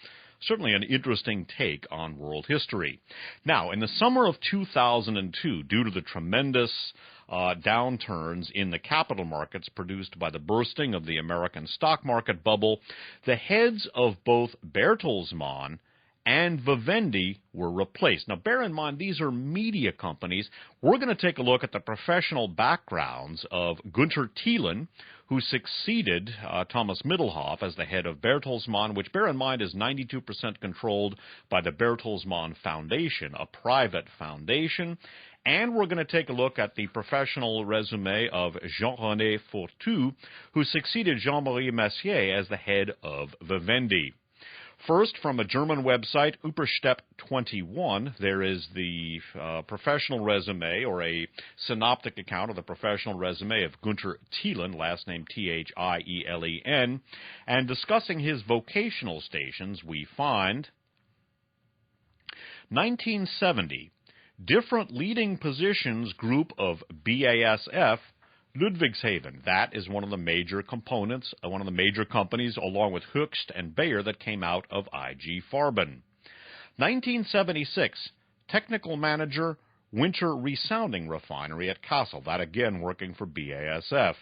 certainly an interesting take on world history. Now, in the summer of 2002, due to the tremendous downturns in the capital markets produced by the bursting of the American stock market bubble, the heads of both Bertelsmann and Vivendi were replaced. Now, bear in mind, these are media companies. We're going to take a look at the professional backgrounds of Günther Thielen, who succeeded Thomas Middelhoff as the head of Bertelsmann, which, bear in mind, is 92% controlled by the Bertelsmann Foundation, a private foundation. And we're going to take a look at the professional resume of Jean-René Fortu, who succeeded Jean-Marie Messier as the head of Vivendi. First, from a German website, Überstepp 21, there is the professional resume, or a synoptic account of the professional resume of Günther Thielen, last name Thielen, and discussing his vocational stations, we find 1970, different leading positions group of BASF, Ludwigshafen. That is one of the major components, one of the major companies, along with Höchst and Bayer, that came out of IG Farben. 1976, technical manager, Winter Resounding Refinery at Kassel. That again working for BASF.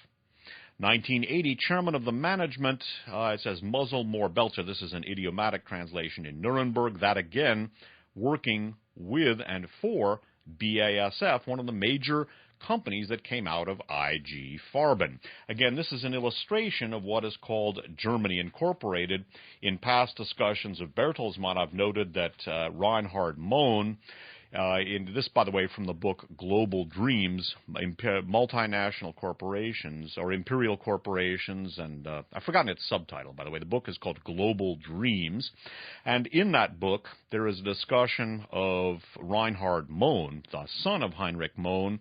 1980, chairman of the management, it says Muzzle More Belcher. This is an idiomatic translation in Nuremberg. That again working with and for BASF, one of the major companies that came out of IG Farben. Again, this is an illustration of what is called Germany Incorporated. In past discussions of Bertelsmann, I've noted that Reinhard Mohn, in this, by the way, from the book Global Dreams, multinational corporations, or imperial corporations, and I've forgotten its subtitle, by the way. The book is called Global Dreams, and in that book, there is a discussion of Reinhard Mohn, the son of Heinrich Mohn.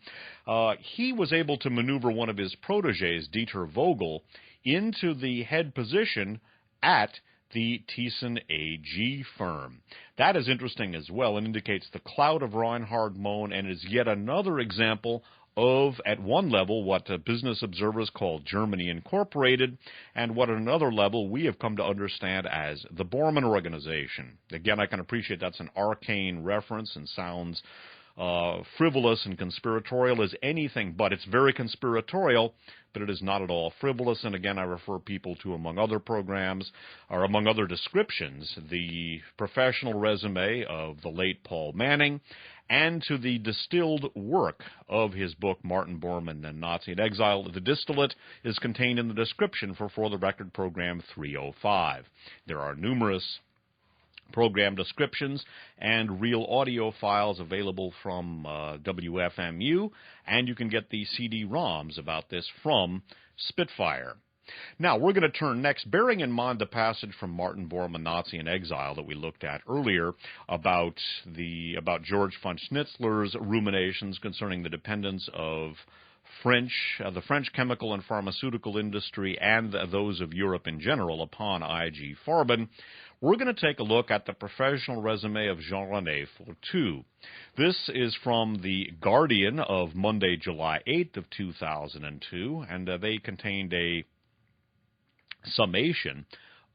He was able to maneuver one of his protégés, Dieter Vogel, into the head position at the Thyssen AG firm. That is interesting as well and indicates the clout of Reinhard Mohn, and is yet another example of, at one level, what business observers call Germany Incorporated, and what at another level we have come to understand as the Borman Organization. Again, I can appreciate that's an arcane reference and sounds frivolous and conspiratorial as anything, but it's very conspiratorial, but it is not at all frivolous. And again, I refer people to, among other programs, or among other descriptions, the professional resume of the late Paul Manning, and to the distilled work of his book, Martin Bormann and Nazi in Exile. The distillate is contained in the description for the Record Program 305. There are numerous program descriptions and real audio files available from WFMU, and you can get the CD-ROMs about this from Spitfire. Now, we're going to turn next, bearing in mind the passage from Martin Borman, Nazi in Exile, that we looked at earlier about George von Schnitzler's ruminations concerning the dependence of the French chemical and pharmaceutical industry and those of Europe in general upon IG Farben. We're going to take a look at the professional resume of Jean-René Fortu. This is from The Guardian of Monday, July 8th of 2002, and they contained a summation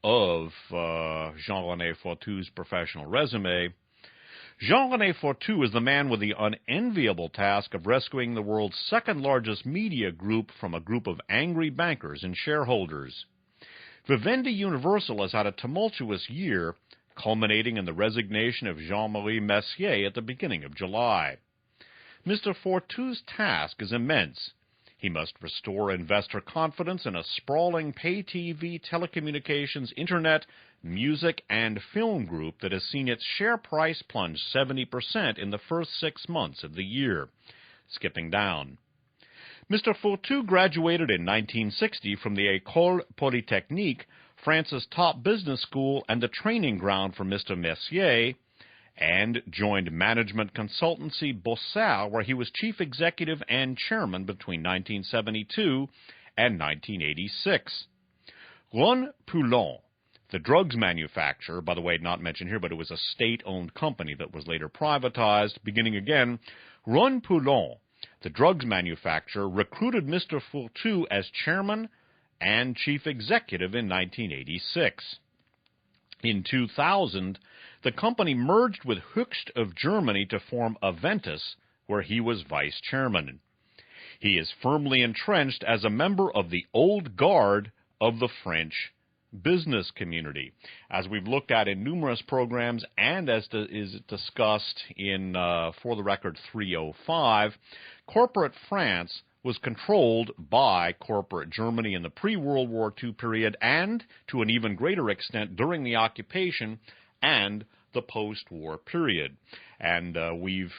of Jean-René Fortu's professional resume. Jean-René Fortu is the man with the unenviable task of rescuing the world's second-largest media group from a group of angry bankers and shareholders. Vivendi Universal has had a tumultuous year, culminating in the resignation of Jean-Marie Messier at the beginning of July. Mr. Fortu's task is immense. He must restore investor confidence in a sprawling pay-TV, telecommunications, internet, music, and film group that has seen its share price plunge 70% in the first 6 months of the year. Skipping down. Mr. Fortu graduated in 1960 from the École Polytechnique, France's top business school and the training ground for Mr. Messier, and joined management consultancy Bossard, where he was chief executive and chairman between 1972 and 1986. Ron Poulon, the drugs manufacturer, by the way, not mentioned here, but it was a state-owned company that was later privatized, beginning again, Ron Poulon, the drugs manufacturer, recruited Mr. Fortu as chairman and chief executive in 1986. In 2000, the company merged with Höchst of Germany to form Aventis, where he was vice chairman. He is firmly entrenched as a member of the old guard of the French business community. As we've looked at in numerous programs and as is discussed in For the Record 305, corporate France was controlled by corporate Germany in the pre-World War II period and, to an even greater extent, during the occupation and the post-war period. And we've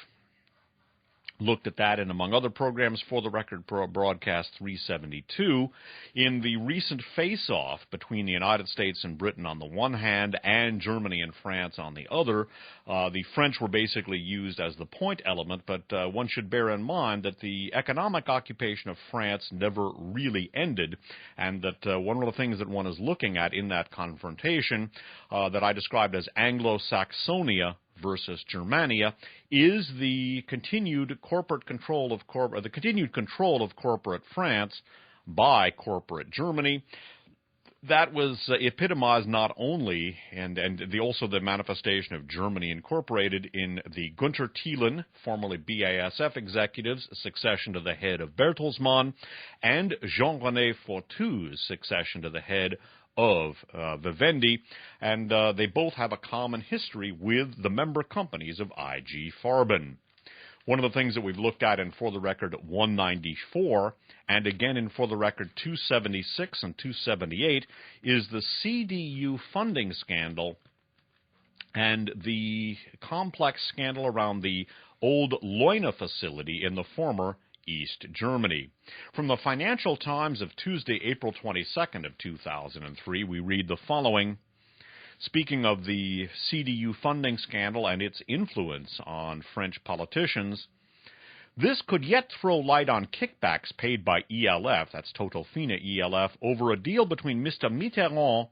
looked at that in, among other programs, For the Record Broadcast 372. In the recent face-off between the United States and Britain on the one hand and Germany and France on the other, the French were basically used as the point element, but one should bear in mind that the economic occupation of France never really ended, and that one of the things that one is looking at in that confrontation that I described as Anglo-Saxonia versus Germania is the continued control of corporate France by corporate Germany. That was epitomized not only and also the manifestation of Germany Incorporated in the Günther Thielen, formerly BASF executives' succession to the head of Bertelsmann, and Jean-René Fortu's succession to the head of Vivendi, and they both have a common history with the member companies of IG Farben. One of the things that we've looked at in For the Record 194, and again in For the Record 276 and 278, is the CDU funding scandal and the complex scandal around the old Leuna facility in the former East Germany. From the Financial Times of Tuesday, April 22nd of 2003, we read the following. Speaking of the CDU funding scandal and its influence on French politicians, this could yet throw light on kickbacks paid by ELF, that's Total Fina ELF, over a deal between Mr. Mitterrand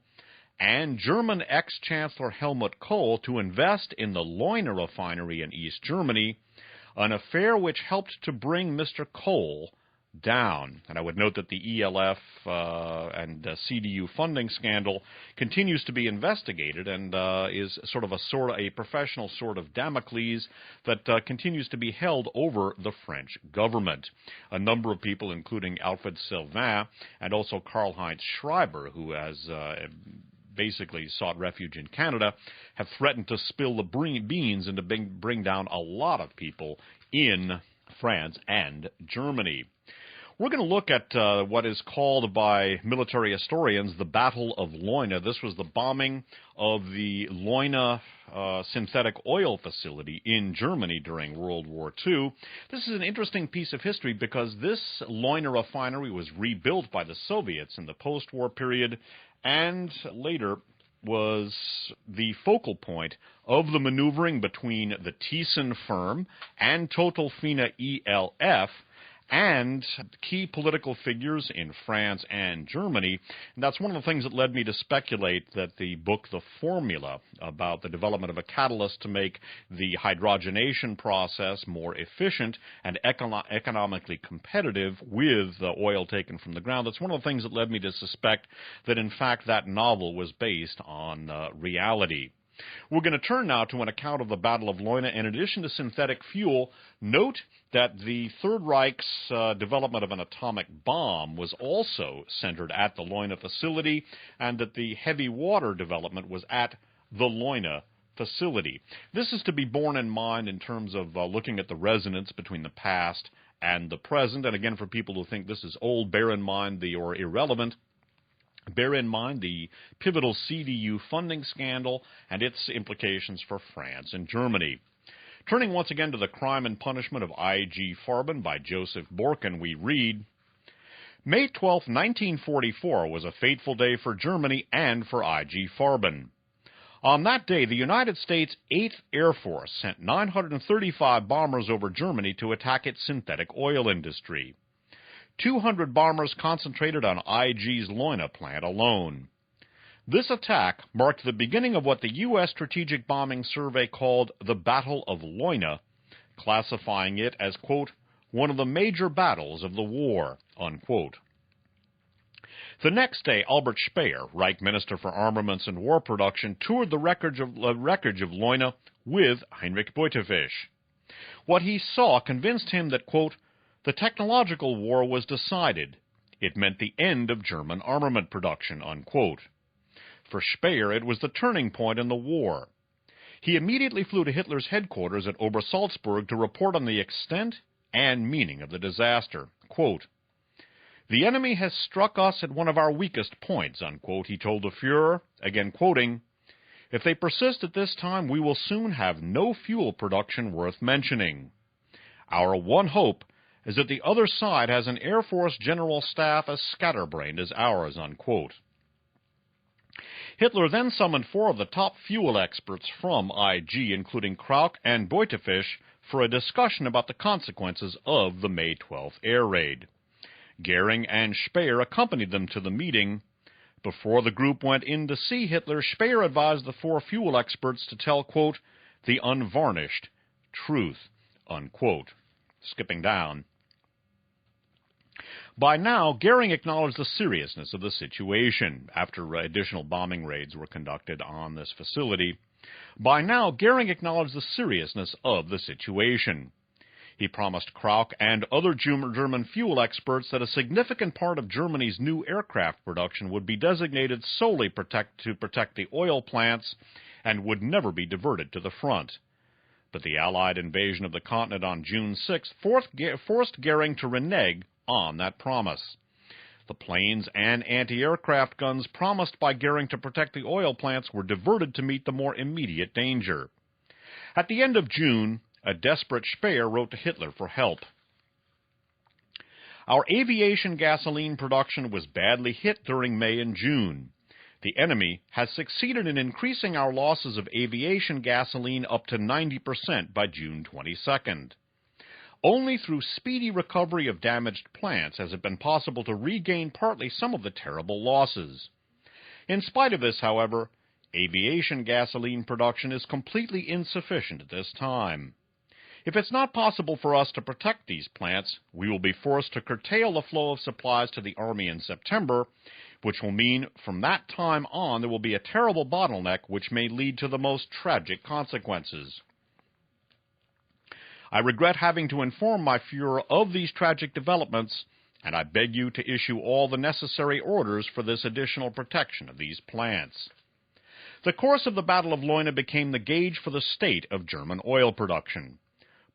and German ex-Chancellor Helmut Kohl to invest in the Leuna refinery in East Germany, an affair which helped to bring Mr. Kohl down. And I would note that the ELF and CDU funding scandal continues to be investigated and is sort of a professional sword of Damocles that continues to be held over the French government. A number of people, including Alfred Sylvain and also Karl-Heinz Schreiber, who has basically sought refuge in Canada, have threatened to spill the beans and to bring down a lot of people in France and Germany. We're going to look at what is called by military historians the Battle of Leuna. This was the bombing of the Leuna synthetic oil facility in Germany during World War II. This is an interesting piece of history because this Leuna refinery was rebuilt by the Soviets in the post-war period and later was the focal point of the maneuvering between the Thyssen firm and Total Fina ELF and key political figures in France and Germany. And that's one of the things that led me to speculate that the book The Formula, about the development of a catalyst to make the hydrogenation process more efficient and economically competitive with the oil taken from the ground, that's one of the things that led me to suspect that, in fact, that novel was based on reality. We're going to turn now to an account of the Battle of Leuna. In addition to synthetic fuel, note that the Third Reich's development of an atomic bomb was also centered at the Leuna facility, and that the heavy water development was at the Leuna facility. This is to be borne in mind in terms of looking at the resonance between the past and the present. And again, for people who think this is old, bear in mind or irrelevant, bear in mind the pivotal CDU funding scandal and its implications for France and Germany. Turning once again to The Crime and Punishment of I.G. Farben by Joseph Borkin, we read, May 12, 1944 was a fateful day for Germany and for I.G. Farben. On that day, the United States 8th Air Force sent 935 bombers over Germany to attack its synthetic oil industry. 200 bombers concentrated on IG's Leuna plant alone. This attack marked the beginning of what the U.S. Strategic Bombing Survey called the Battle of Leuna, classifying it as, quote, one of the major battles of the war, unquote. The next day, Albert Speer, Reich Minister for Armaments and War Production, toured the wreckage of Leuna with Heinrich Beutefisch. What he saw convinced him that, quote, the technological war was decided. It meant the end of German armament production, unquote. For Speer, it was the turning point in the war. He immediately flew to Hitler's headquarters at Obersalzberg to report on the extent and meaning of the disaster. Quote, the enemy has struck us at one of our weakest points, unquote, he told the Fuhrer, again quoting, if they persist at this time, we will soon have no fuel production worth mentioning. Our one hope is that the other side has an Air Force general staff as scatterbrained as ours, unquote. Hitler then summoned 4 of the top fuel experts from IG, including Krauch and Beutefisch, for a discussion about the consequences of the May 12th air raid. Goering and Speer accompanied them to the meeting. Before the group went in to see Hitler, Speer advised the 4 fuel experts to tell, quote, the unvarnished truth, unquote. Skipping down. By now, Goering acknowledged the seriousness of the situation after additional bombing raids were conducted on this facility. By now, Goering acknowledged the seriousness of the situation. He promised Krauch and other German fuel experts that a significant part of Germany's new aircraft production would be designated solely to protect the oil plants and would never be diverted to the front. But the Allied invasion of the continent on June 6 forced Goering to renege on that promise. The planes and anti-aircraft guns promised by Goering to protect the oil plants were diverted to meet the more immediate danger. At the end of June, a desperate Speer wrote to Hitler for help. Our aviation gasoline production was badly hit during May and June. The enemy has succeeded in increasing our losses of aviation gasoline up to 90% by June 22nd. Only through speedy recovery of damaged plants has it been possible to regain partly some of the terrible losses. In spite of this, however, aviation gasoline production is completely insufficient at this time. If it's not possible for us to protect these plants, we will be forced to curtail the flow of supplies to the Army in September, which will mean from that time on there will be a terrible bottleneck which may lead to the most tragic consequences. I regret having to inform my Fuhrer of these tragic developments, and I beg you to issue all the necessary orders for this additional protection of these plants. The course of the Battle of Leuna became the gauge for the state of German oil production.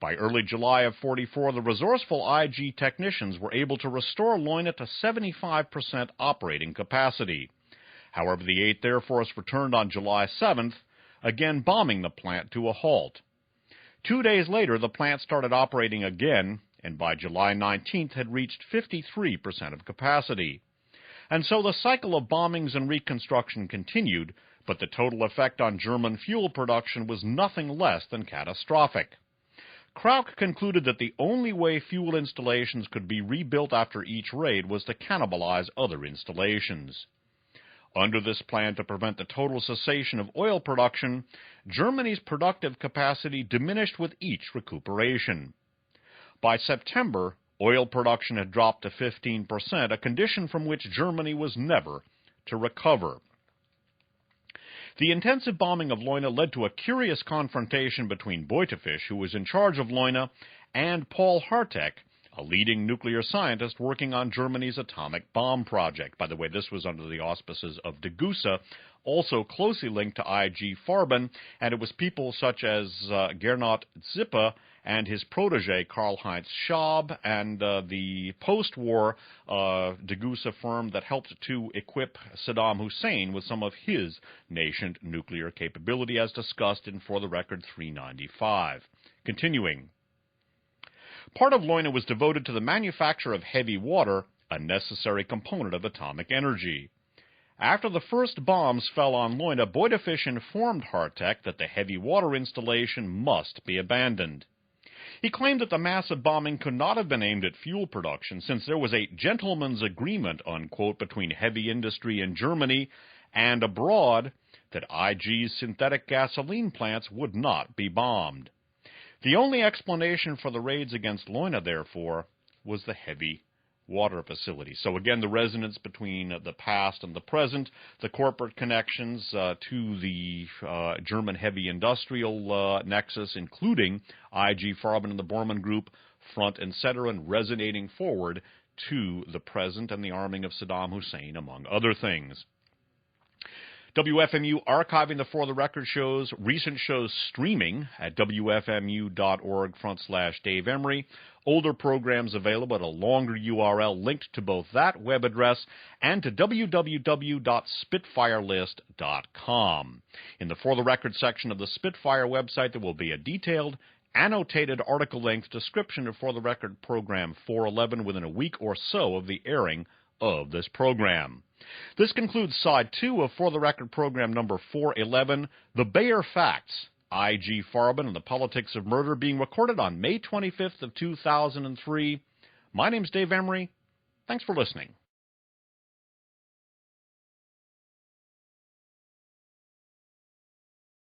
By early July of 44, the resourceful IG technicians were able to restore Leuna to 75% operating capacity. However, the 8th Air Force returned on July 7th, again bombing the plant to a halt. 2 days later, the plant started operating again, and by July 19th had reached 53% of capacity. And so the cycle of bombings and reconstruction continued, but the total effect on German fuel production was nothing less than catastrophic. Krauk concluded that the only way fuel installations could be rebuilt after each raid was to cannibalize other installations. Under this plan to prevent the total cessation of oil production, Germany's productive capacity diminished with each recuperation. By September, oil production had dropped to 15%, a condition from which Germany was never to recover. The intensive bombing of Leuna led to a curious confrontation between Beutefisch, who was in charge of Leuna, and Paul Hartek, a leading nuclear scientist working on Germany's atomic bomb project. By the way, this was under the auspices of Degussa, also closely linked to IG Farben, and it was people such as Gernot Zippe and his protege Karl-Heinz Schaub and the post-war Degussa firm that helped to equip Saddam Hussein with some of his nascent nuclear capability, as discussed in For the Record 395. Continuing. Part of Leuna was devoted to the manufacture of heavy water, a necessary component of atomic energy. After the first bombs fell on Leuna, Beutefisch informed Hartek that the heavy water installation must be abandoned. He claimed that the massive bombing could not have been aimed at fuel production, since there was a gentleman's agreement, unquote, between heavy industry in Germany and abroad that IG's synthetic gasoline plants would not be bombed. The only explanation for the raids against Leuna, therefore, was the heavy water facility. So again, the resonance between the past and the present, the corporate connections to the German heavy industrial nexus, including IG Farben and the Borman Group, front and center, and resonating forward to the present and the arming of Saddam Hussein, among other things. WFMU archiving the For the Record shows, recent shows streaming at wfmu.org/Dave Emery. Older programs available at a longer URL linked to both that web address and to www.spitfirelist.com. In the For the Record section of the Spitfire website, there will be a detailed, annotated article-length description of For the Record program 411 within a week or so of the airing of this program. This concludes Side 2 of For the Record program number 411, The Bayer Facts, IG Farben and the Politics of Murder, being recorded on May 25th of 2003. My name's Dave Emery. Thanks for listening.